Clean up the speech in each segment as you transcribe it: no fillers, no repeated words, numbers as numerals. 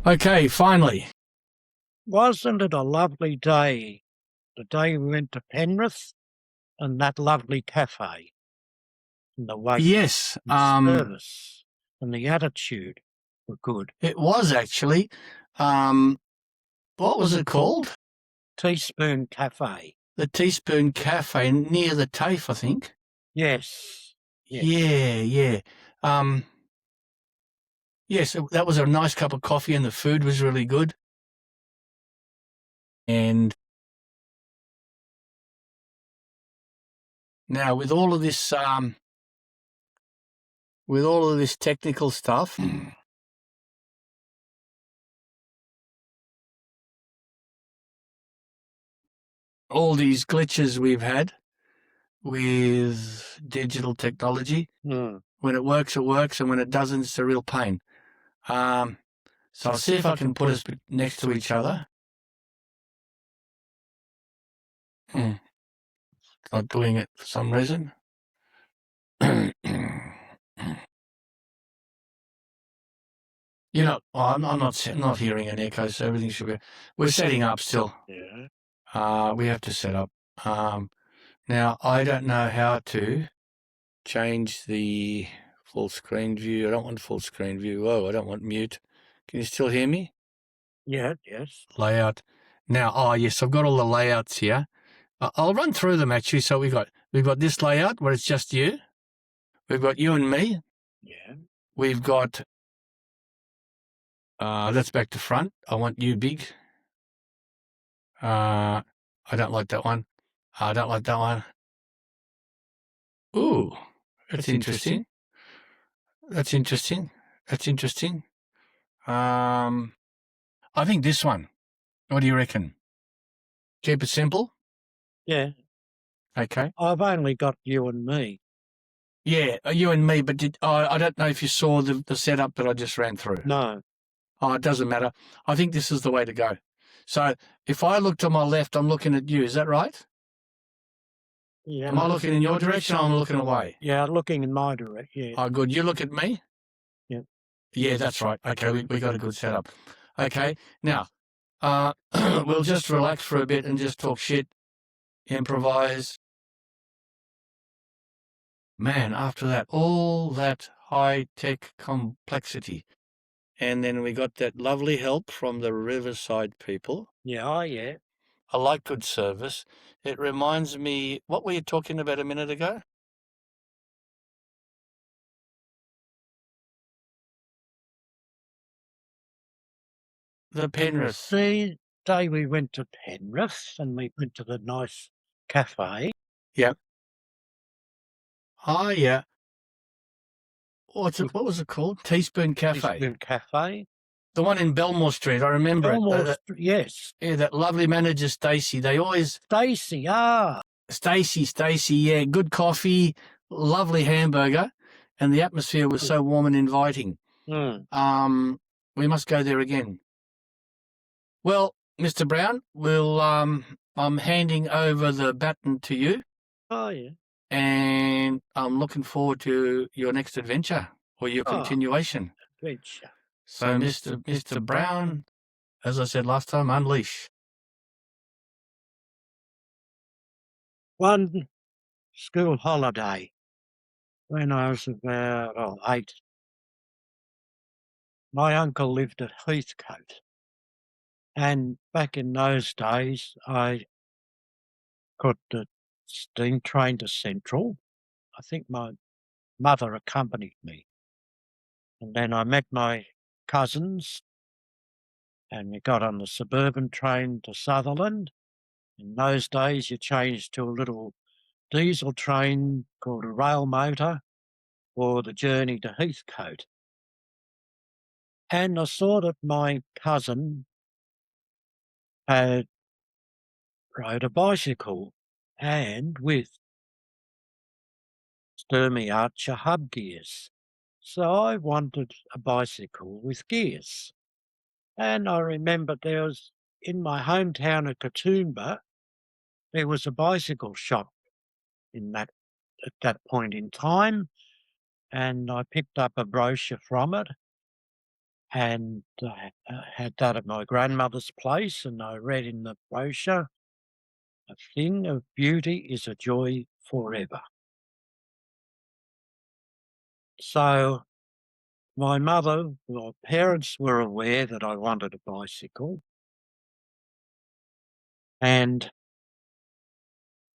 Okay, finally. Wasn't it a lovely day? The day we went to Penrith and that lovely cafe. And the wait, Yes, and service and the attitude were good. it was actually. What was it called? Teaspoon Cafe. The Teaspoon Cafe near the TAFE, I think. Yes. Yeah. Yes, that was a nice cup of coffee and the food was really good. And now with all of this technical stuff, all these glitches we've had with digital technology, when it works, and when it doesn't, it's a real pain. So I'll see if I can put us next to each other. It's not doing it for some reason. I'm not hearing an echo, so everything should be. We're setting up still. Yeah. We have to set up. Now I don't know how to change the full screen view. I don't want full screen view. Oh, I don't want mute. Can you still hear me? Yeah. Yes. Layout. Now, yes, I've got all the layouts here. I'll run through them actually. So we've got this layout where it's just you. We've got you and me. Yeah. We've got. That's back to front. I want you big. I don't like that one. I don't like that one. Ooh, that's interesting. That's interesting. I think this one. What do you reckon? Keep it simple? Yeah. Okay. I've only got you and me. Yeah, you and me, but I don't know if you saw the setup that I just ran through. No. Oh, it doesn't matter. I think this is the way to go. So if I look to my left, I'm looking at you. Is that right? Yeah. Am I looking in your direction or am I looking away? Yeah, looking in my direction. Yeah. Oh, good. You look at me? Yep. Yeah, that's right. Okay, we got a good setup. Okay, now, we'll just relax for a bit and just talk shit, improvise. Man, after that, all that high-tech complexity. And then we got that lovely help from the Riverside people. Yeah, yeah. I like good service. It reminds me, what were you talking about a minute ago? The Penrith. The day we went to Penrith and we went to the nice cafe. Yep. Oh, yeah. What was it called? Teaspoon Cafe. Teaspoon Cafe. The one in Belmore Street, I remember it. Yes. Yeah, that lovely manager, Stacey. They always... Stacey, Stacey, yeah. Good coffee, lovely hamburger, and the atmosphere was so warm and inviting. We must go there again. Well, Mr. Brown, I'm handing over the baton to you. Oh, yeah. And I'm looking forward to your next adventure or your continuation. Adventure. So, Mr. Brown, as I said last time, unleash. One school holiday when I was about 8. My uncle lived at Heathcote. And back in those days, I got the steam train to Central. I think my mother accompanied me. And then I met my cousins and we got on the suburban train to Sutherland. In those days, you changed to a little diesel train called a rail motor for the journey to Heathcote. And I saw that my cousin had rode a bicycle and with Sturmey Archer hub gears. So I wanted a bicycle with gears. And I remember there was, in my hometown of Katoomba, there was a bicycle shop at that point in time. And I picked up a brochure from it. and I had that at my grandmother's place, and I read in the brochure, "A thing of beauty is a joy forever." So my parents were aware that I wanted a bicycle, and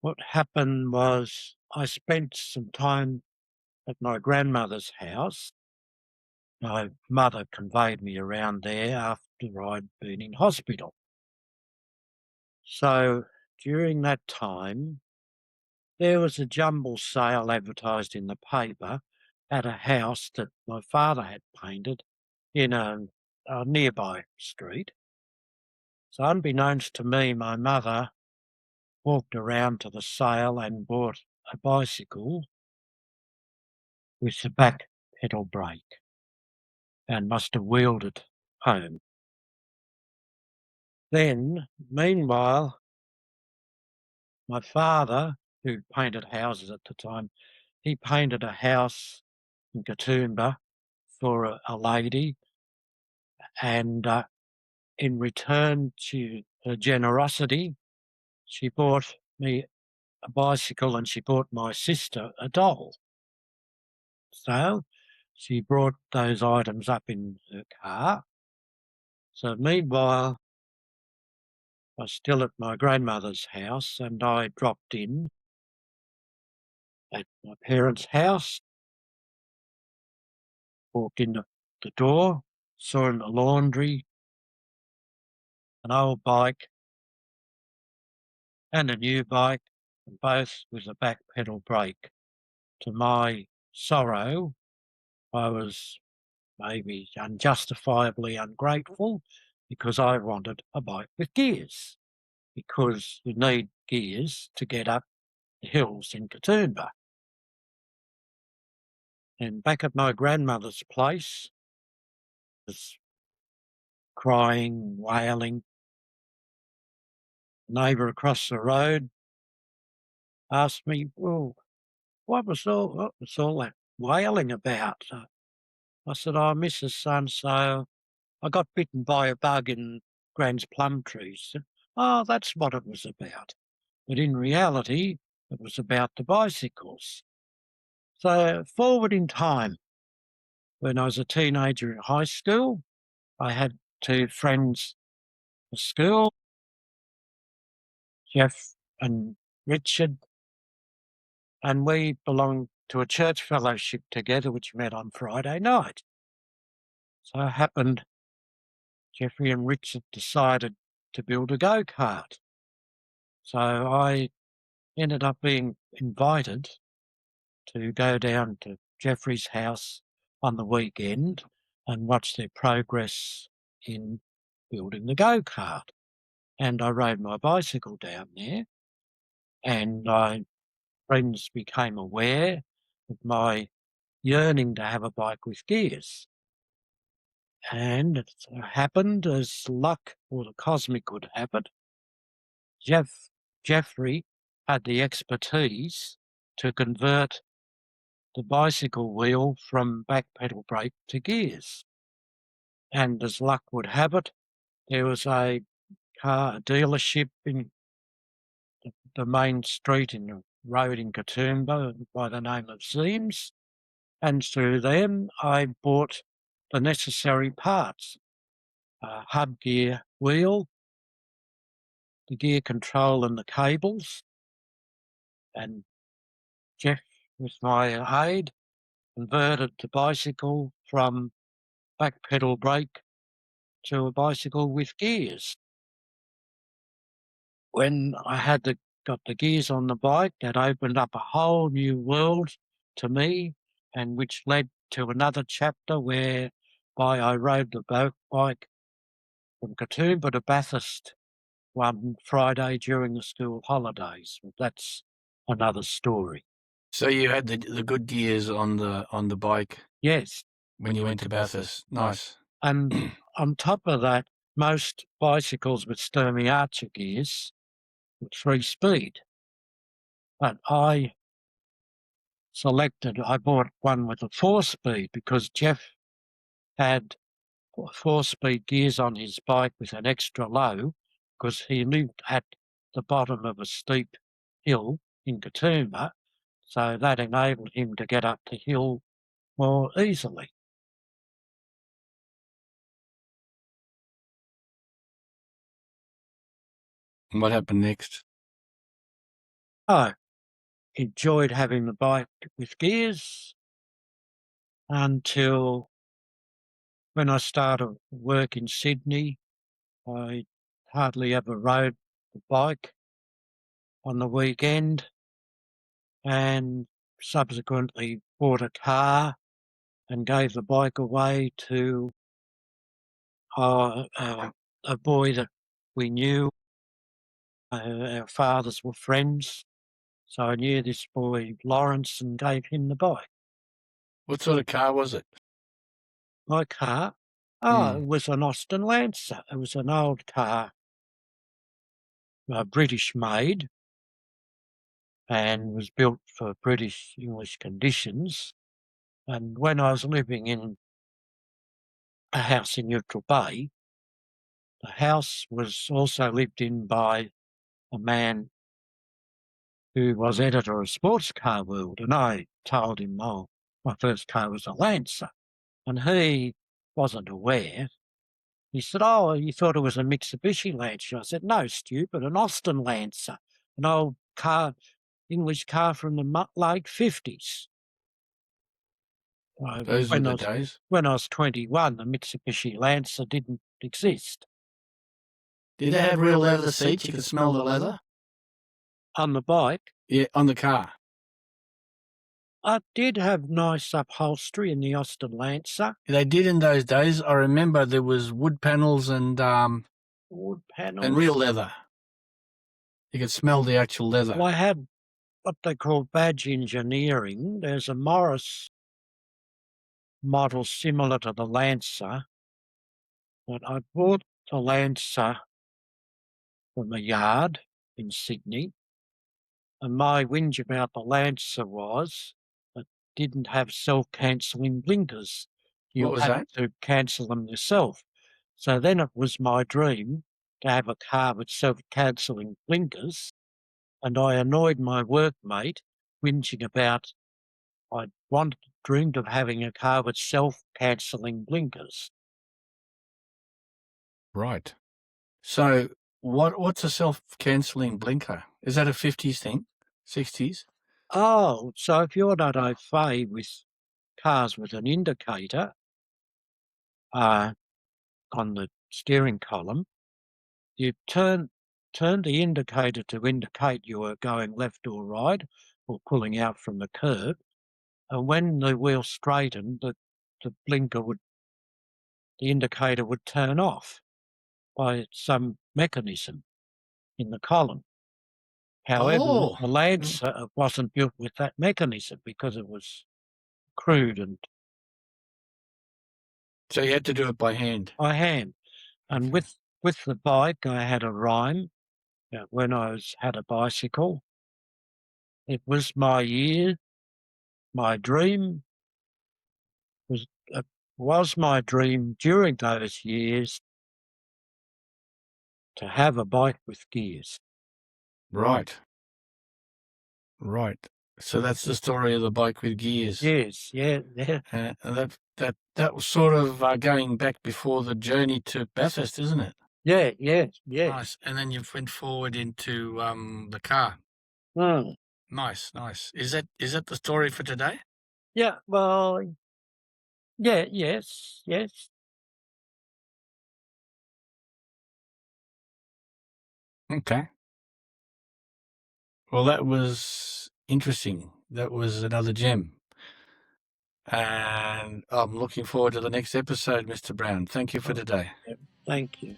what happened was I spent some time at my grandmother's house. My mother conveyed me around there after I'd been in hospital. So during that time, there was a jumble sale advertised in the paper at a house that my father had painted in a nearby street. So unbeknownst to me, my mother walked around to the sale and bought a bicycle with the back pedal brake and must have wheeled it home. Then, meanwhile, my father, who painted houses at the time, he painted a house in Katoomba for a lady, and in return to her generosity, she bought me a bicycle and she bought my sister a doll. So she brought those items up in her car. So meanwhile, I was still at my grandmother's house and I dropped in at my parents' house, walked in the door, saw in the laundry an old bike and a new bike, and both with a back pedal brake. To my sorrow, I was maybe unjustifiably ungrateful because I wanted a bike with gears, because you need gears to get up the hills in Katoomba. And back at my grandmother's place, was crying, wailing. A neighbour across the road asked me, "Well, what was all that wailing about?" I said, "Oh, Mrs. So-and-so, I got bitten by a bug in Gran's plum trees." "Oh, that's what it was about." But in reality, it was about the bicycles. So forward in time, when I was a teenager in high school, I had two friends at school, Jeff and Richard, and we belonged to a church fellowship together, which met on Friday night. So it happened Geoffrey and Richard decided to build a go-kart. So I ended up being invited to go down to Geoffrey's house on the weekend and watch their progress in building the go-kart. And I rode my bicycle down there, and my friends became aware of my yearning to have a bike with gears. And it happened, as luck or the cosmic would have it, Geoffrey had the expertise to convert the bicycle wheel from back pedal brake to gears. And as luck would have it, there was a car dealership in the main street in the road in Katoomba by the name of Seams, and through them I bought the necessary parts: a hub gear wheel, the gear control and the cables, and Jeff, with my aid, converted the bicycle from back pedal brake to a bicycle with gears. When I got the gears on the bike, that opened up a whole new world to me, and which led to another chapter whereby I rode the bike from Katoomba to Bathurst one Friday during the school holidays. But that's another story. So you had the good gears on the bike? Yes. When you went to Bathurst. Nice. And on top of that, most bicycles with Sturmey Archer gears were 3-speed. But I bought one with a 4-speed because Jeff had 4-speed gears on his bike with an extra low, because he lived at the bottom of a steep hill in Katoomba, so that enabled him to get up the hill more easily. And what happened next? I enjoyed having the bike with gears until when I started work in Sydney. I hardly ever rode the bike on the weekend, and subsequently bought a car and gave the bike away to a boy that we knew. Our fathers were friends, so I knew this boy Lawrence and gave him the bike. What sort of car was it? My car? It was an Austin Lancer. It was an old car, British made, and was built for British English conditions. And when I was living in a house in Neutral Bay, the house was also lived in by a man who was editor of Sports Car World, and I told him, oh, my first car was a Lancer, and he wasn't aware. He said, oh, you thought it was a Mitsubishi Lancer. I said, no, stupid, an Austin Lancer, an old car, English car from the late 50s. Those were the days. When I was 21, the Mitsubishi Lancer didn't exist. Did they have real leather seats? You could smell the leather? On the bike? Yeah, on the car. I did have nice upholstery in the Austin Lancer. They did in those days. I remember there was wood panels and real leather. You could smell the actual leather. Well, I had what they call badge engineering. There's a Morris model similar to the Lancer, but I bought the Lancer from a yard in Sydney, and my whinge about the Lancer was it didn't have self-cancelling blinkers. You had to cancel them yourself. So then it was my dream to have a car with self-cancelling blinkers, and I annoyed my workmate whinging about I dreamed of having a car with self-cancelling blinkers. Right. So what's a self-cancelling blinker? Is that a 50s thing? 60s? Oh, so if you're not au fait with cars with an indicator on the steering column, you turn the indicator to indicate you are going left or right or pulling out from the curb, and when the wheel straightened, the indicator would turn off by some mechanism in the column. However, the Lancer wasn't built with that mechanism because it was crude, and so you had to do it by hand. By hand, and with the bike, I had a rhyme. When I had a bicycle, it was my year, my dream was my dream during those years to have a bike with gears. Right. So that's the story of the bike with gears. Yes, yeah. That was sort of going back before the journey to Bathurst, isn't it? Yeah. Nice. And then you went forward into the car. Nice. Is that the story for today? Yeah. Well. Yeah. Yes. Okay. Well, that was interesting. That was another gem. And I'm looking forward to the next episode, Mr. Brown. Thank you for today. Thank you.